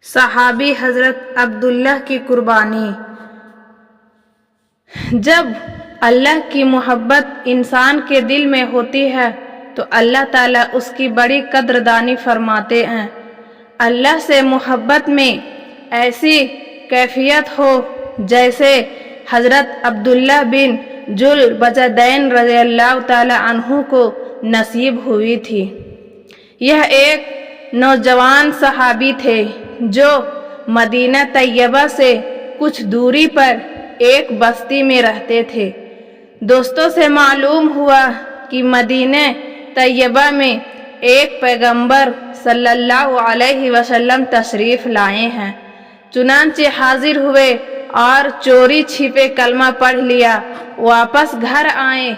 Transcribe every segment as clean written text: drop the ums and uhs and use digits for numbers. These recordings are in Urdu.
صحابی حضرت عبداللہ کی قربانی۔ جب اللہ کی محبت انسان کے دل میں ہوتی ہے تو اللہ تعالیٰ اس کی بڑی قدردانی فرماتے ہیں۔ اللہ سے محبت میں ایسی کیفیت ہو جیسے حضرت عبداللہ بن ذوالبجدین رضی اللہ تعالیٰ عنہ کو نصیب ہوئی تھی۔ یہ ایک نوجوان صحابی تھے جو مدینہ طیبہ سے کچھ دوری پر ایک بستی میں رہتے تھے۔ دوستوں سے معلوم ہوا کہ مدینہ طیبہ میں ایک پیغمبر صلی اللہ علیہ وسلم تشریف لائے ہیں۔ چنانچہ حاضر ہوئے اور چوری چھپے کلمہ پڑھ لیا، واپس گھر آئے۔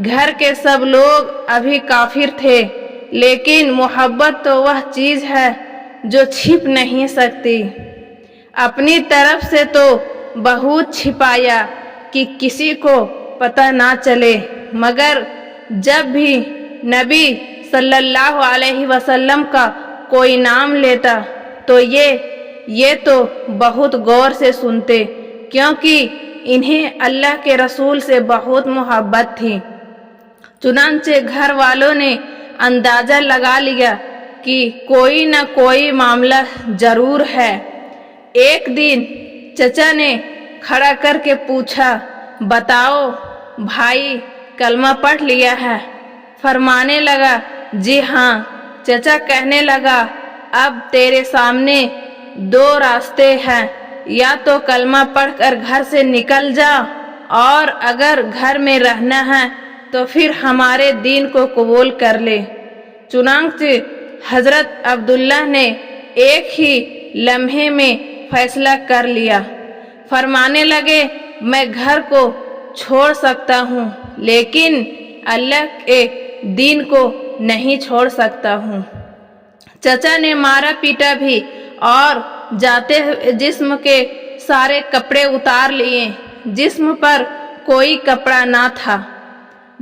گھر کے سب لوگ ابھی کافر تھے، لیکن محبت تو وہ چیز ہے جو چھپ نہیں سکتی۔ اپنی طرف سے تو بہت چھپایا کہ کسی کو پتہ نہ چلے، مگر جب بھی نبی صلی اللہ علیہ وسلم کا کوئی نام لیتا تو یہ تو بہت غور سے سنتے، کیونکہ انہیں اللہ کے رسول سے بہت محبت تھی۔ چنانچہ گھر والوں نے اندازہ لگا لیا کہ کوئی نہ کوئی معاملہ ضرور ہے۔ ایک دن چچا نے کھڑا کر کے پوچھا، بتاؤ بھائی کلمہ پڑھ لیا ہے؟ فرمانے لگا، جی ہاں۔ چچا کہنے لگا، اب تیرے سامنے دو راستے ہیں، یا تو کلمہ پڑھ کر گھر سے نکل جا، اور اگر گھر میں رہنا ہے تو پھر ہمارے دین کو قبول کر لے۔ چنانچہ حضرت عبداللہ نے ایک ہی لمحے میں فیصلہ کر لیا۔ فرمانے لگے، میں گھر کو چھوڑ سکتا ہوں، لیکن اللہ کے دین کو نہیں چھوڑ سکتا ہوں۔ چچا نے مارا پیٹا بھی اور جاتے ہوئے جسم کے سارے کپڑے اتار لیے۔ جسم پر کوئی کپڑا نہ تھا۔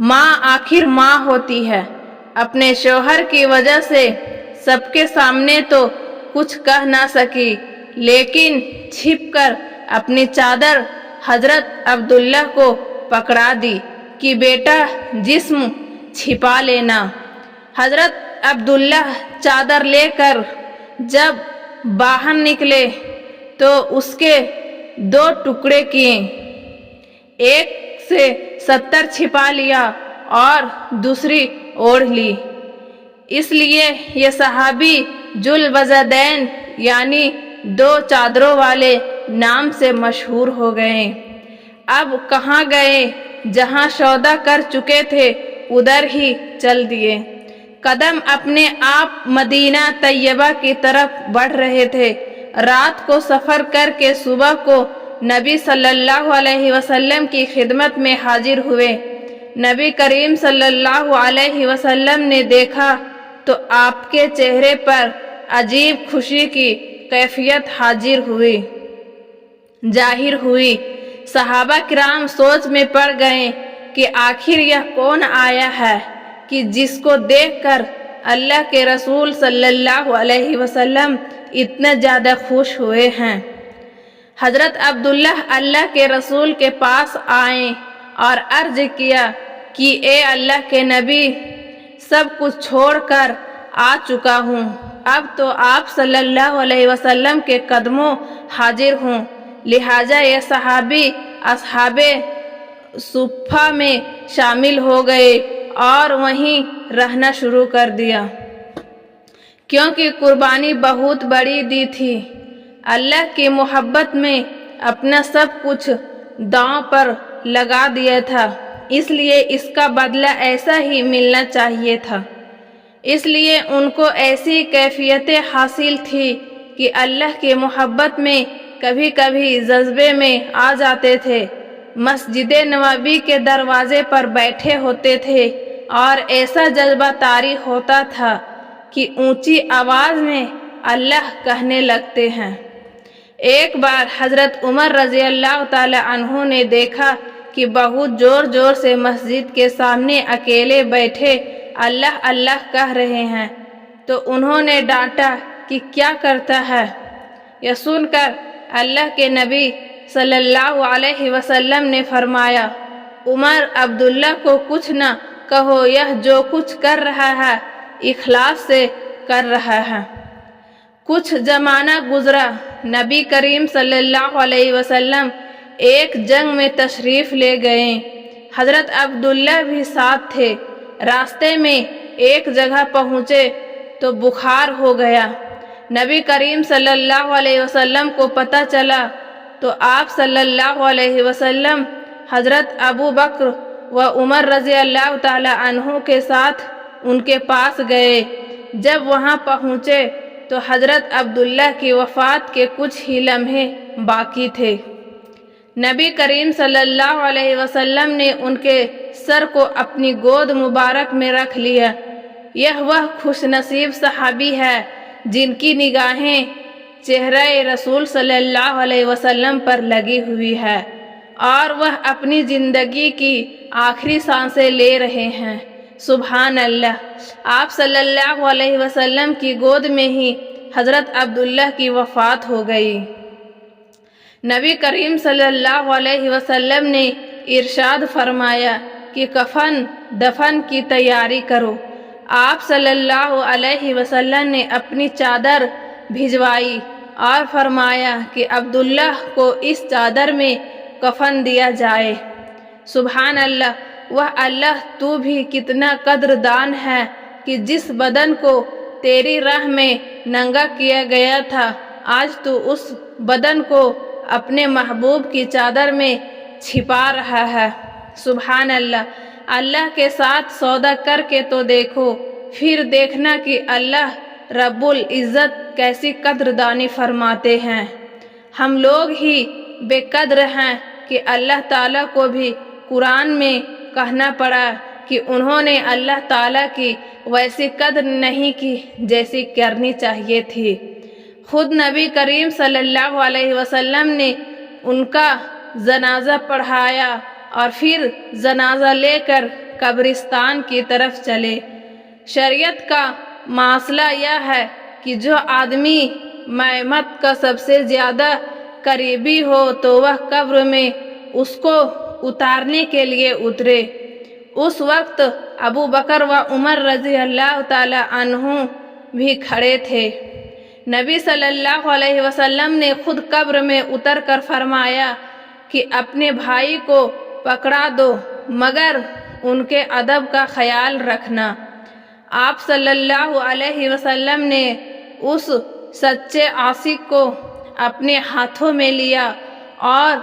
ماں آخر ماں ہوتی ہے، اپنے شوہر کی وجہ سے سب کے سامنے تو کچھ کہہ نہ سکی، لیکن چھپ کر اپنی چادر حضرت عبداللہ کو پکڑا دی کہ بیٹا جسم چھپا لینا۔ حضرت عبداللہ چادر لے کر جب باہر نکلے تو اس کے دو ٹکڑے کیے، ایک سے 70 چھپا لیا اور دوسری اوڑھ لی۔ اس لیے یہ صحابی ذوالبجدین یعنی دو چادروں والے نام سے مشہور ہو گئے۔ اب کہاں گئے؟ جہاں سودا کر چکے تھے ادھر ہی چل دیے۔ قدم اپنے آپ مدینہ طیبہ کی طرف بڑھ رہے تھے۔ رات کو سفر کر کے صبح کو نبی صلی اللہ علیہ وسلم کی خدمت میں حاضر ہوئے۔ نبی کریم صلی اللہ علیہ وسلم نے دیکھا تو آپ کے چہرے پر عجیب خوشی کی کیفیت ظاہر ہوئی۔ صحابہ کرام سوچ میں پڑ گئے کہ آخر یہ کون آیا ہے کہ جس کو دیکھ کر اللہ کے رسول صلی اللہ علیہ وسلم اتنے زیادہ خوش ہوئے ہیں۔ حضرت عبداللہ اللہ کے رسول کے پاس آئے اور عرض کیا کہ اے اللہ کے نبی، سب کچھ چھوڑ کر آ چکا ہوں، اب تو آپ صلی اللہ علیہ وسلم کے قدموں حاضر ہوں، لہٰذا یہ صحابی اصحاب صفہ میں شامل ہو گئے اور وہیں رہنا شروع کر دیا، کیونکہ قربانی بہت بڑی دی تھی۔ اللہ کی محبت میں اپنا سب کچھ داؤں پر لگا دیا تھا، اس لیے اس کا بدلہ ایسا ہی ملنا چاہیے تھا۔ اس لیے ان کو ایسی کیفیتیں حاصل تھی کہ اللہ کی محبت میں کبھی کبھی جذبے میں آ جاتے تھے۔ مسجد نبوی کے دروازے پر بیٹھے ہوتے تھے اور ایسا جذبہ طاری ہوتا تھا کہ اونچی آواز میں اللہ کہنے لگتے ہیں۔ ایک بار حضرت عمر رضی اللہ تعالی عنہ نے دیکھا کہ بہت زور سے مسجد کے سامنے اکیلے بیٹھے اللہ اللہ کہہ رہے ہیں، تو انہوں نے ڈانٹا کہ کیا کرتا ہے؟ یہ سن کر اللہ کے نبی صلی اللہ علیہ وسلم نے فرمایا، عمر عبداللہ کو کچھ نہ کہو، یہ جو کچھ کر رہا ہے اخلاص سے کر رہا ہے۔ کچھ زمانہ گزرا، نبی کریم صلی اللہ علیہ وسلم ایک جنگ میں تشریف لے گئے۔ حضرت عبداللہ بھی ساتھ تھے۔ راستے میں ایک جگہ پہنچے تو بخار ہو گیا۔ نبی کریم صلی اللہ علیہ وسلم کو پتہ چلا تو آپ صلی اللہ علیہ وسلم حضرت ابو بکر و عمر رضی اللہ تعالی عنہ کے ساتھ ان کے پاس گئے۔ جب وہاں پہنچے تو حضرت عبداللہ کی وفات کے کچھ ہی لمحے باقی تھے۔ نبی کریم صلی اللہ علیہ وسلم نے ان کے سر کو اپنی گود مبارک میں رکھ لیا۔ یہ وہ خوش نصیب صحابی ہے جن کی نگاہیں چہرہ رسول صلی اللہ علیہ وسلم پر لگی ہوئی ہے اور وہ اپنی زندگی کی آخری سانسیں لے رہے ہیں۔ سبحان اللہ، آپ صلی اللہ علیہ وسلم کی گود میں ہی حضرت عبداللہ کی وفات ہو گئی۔ نبی کریم صلی اللہ علیہ وسلم نے ارشاد فرمایا کہ کفن دفن کی تیاری کرو۔ آپ صلی اللہ علیہ وسلم نے اپنی چادر بھجوائی اور فرمایا کہ عبداللہ کو اس چادر میں کفن دیا جائے۔ سبحان اللہ، وہ اللہ تو بھی کتنا قدردان ہے کہ جس بدن کو تیری راہ میں ننگا کیا گیا تھا، آج تو اس بدن کو اپنے محبوب کی چادر میں چھپا رہا ہے۔ سبحان اللہ، اللہ کے ساتھ سودا کر کے تو دیکھو، پھر دیکھنا کہ اللہ رب العزت کیسی قدردانی فرماتے ہیں۔ ہم لوگ ہی بے قدر ہیں کہ اللہ تعالیٰ کو بھی قرآن میں کہنا پڑا کہ انہوں نے اللہ تعالیٰ کی ویسی قدر نہیں کی جیسی کرنی چاہیے تھی۔ خود نبی کریم صلی اللہ علیہ وسلم نے ان کا جنازہ پڑھایا اور پھر جنازہ لے کر قبرستان کی طرف چلے۔ شریعت کا مسئلہ یہ ہے کہ جو آدمی میت کا سب سے زیادہ قریبی ہو تو وہ قبر میں اس کو اتارنے کے لیے اترے۔ اس وقت ابو بکر و عمر رضی اللہ تعالی عنہ بھی کھڑے تھے۔ نبی صلی اللہ علیہ وسلم نے خود قبر میں اتر کر فرمایا کہ اپنے بھائی کو پکڑا دو مگر ان کے ادب کا خیال رکھنا۔ آپ صلی اللہ علیہ وسلم نے اس سچے عاشق کو اپنے ہاتھوں میں لیا اور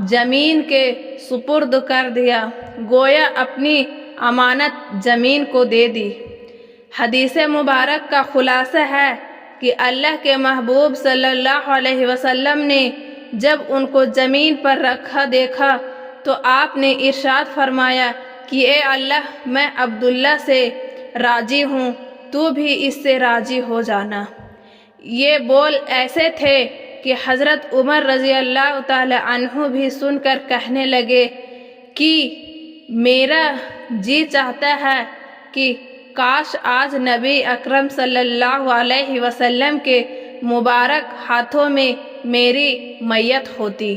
زمین کے سپرد کر دیا، گویا اپنی امانت زمین کو دے دی۔ حدیث مبارک کا خلاصہ ہے کہ اللہ کے محبوب صلی اللہ علیہ وسلم نے جب ان کو زمین پر رکھا دیکھا تو آپ نے ارشاد فرمایا کہ اے اللہ، میں عبداللہ سے راضی ہوں، تو بھی اس سے راضی ہو جانا۔ یہ بول ایسے تھے کہ حضرت عمر رضی اللہ تعالی عنہ بھی سن کر کہنے لگے کہ میرا جی چاہتا ہے کہ کاش آج نبی اکرم صلی اللہ علیہ وسلم کے مبارک ہاتھوں میں میری میت ہوتی۔